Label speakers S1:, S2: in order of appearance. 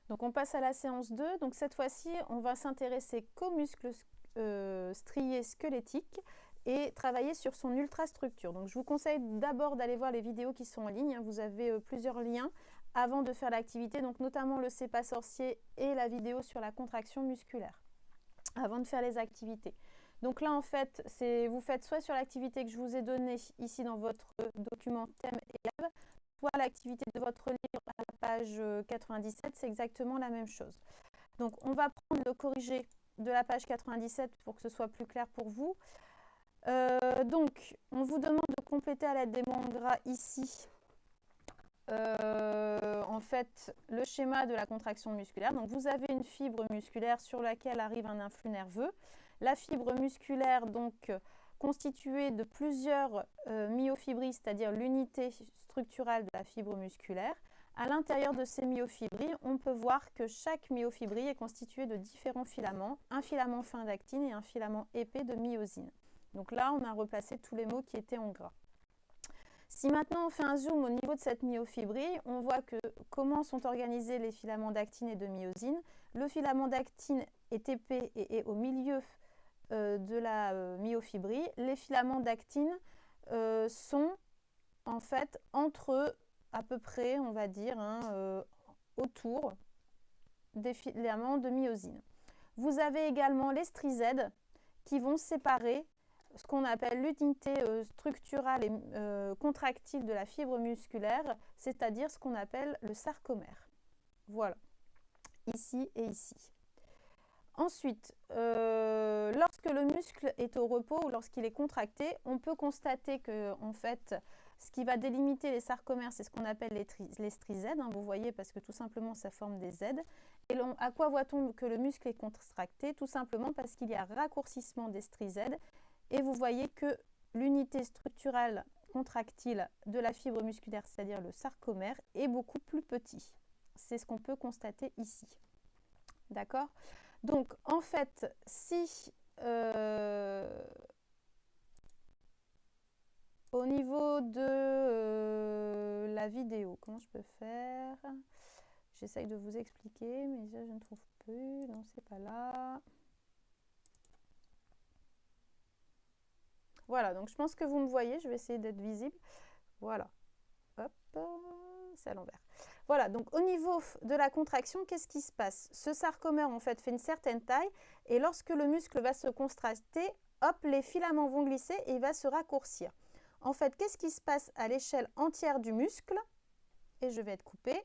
S1: Donc on passe à la séance 2. Donc cette fois-ci, on va s'intéresser qu'aux muscles striés squelettiques et travailler sur son ultrastructure. Donc je vous conseille d'abord d'aller voir les vidéos qui sont en ligne. Vous avez plusieurs liens avant de faire l'activité, donc notamment le C'est pas sorcier et la vidéo sur la contraction musculaire, avant de faire les activités. Donc là, en fait, vous faites soit sur l'activité que je vous ai donnée ici dans votre document thème élève, soit l'activité de votre livre à la page 97, c'est exactement la même chose. Donc on va prendre le corrigé de la page 97 pour que ce soit plus clair pour vous. Donc, on vous demande de compléter à l'aide des mots en gras ici, en fait, le schéma de la contraction musculaire. Donc, vous avez une fibre musculaire sur laquelle arrive un influx nerveux. La fibre musculaire, donc, constituée de plusieurs myofibrilles, c'est-à-dire l'unité structurale de la fibre musculaire. À l'intérieur de ces myofibrilles, on peut voir que chaque myofibrille est constituée de différents filaments, un filament fin d'actine et un filament épais de myosine. Donc là, on a replacé tous les mots qui étaient en gras. Si maintenant on fait un zoom au niveau de cette myofibrille, on voit que comment sont organisés les filaments d'actine et de myosine. Le filament d'actine est épais et est au milieu de la myofibrille. Les filaments d'actine sont en fait entre eux, à peu près, on va dire, autour des filaments de myosine. Vous avez également les strizèdes qui vont séparer ce qu'on appelle l'unité structurale et contractile de la fibre musculaire, c'est-à-dire ce qu'on appelle le sarcomère. Voilà, ici et ici. Ensuite, lorsque le muscle est au repos ou lorsqu'il est contracté, on peut constater que, en fait, ce qui va délimiter les sarcomères, c'est ce qu'on appelle les strizèdes. Vous voyez, parce que tout simplement, ça forme des Z. Et à quoi voit-on que le muscle est contracté? Tout simplement parce qu'il y a raccourcissement des strizèdes. Et vous voyez que l'unité structurale contractile de la fibre musculaire, c'est-à-dire le sarcomère, est beaucoup plus petit. C'est ce qu'on peut constater ici. D'accord? Donc, en fait, si au niveau de la vidéo, comment je peux faire? J'essaye de vous expliquer, mais je ne trouve plus. Non, c'est pas là. Voilà, donc je pense que vous me voyez. Je vais essayer d'être visible. Voilà. Hop, c'est à l'envers. Voilà, donc au niveau de la contraction, qu'est-ce qui se passe? Ce sarcomère, en fait, fait une certaine taille. Et lorsque le muscle va se contracter, hop, les filaments vont glisser et il va se raccourcir. En fait, qu'est-ce qui se passe à l'échelle entière du muscle? Et je vais être coupée.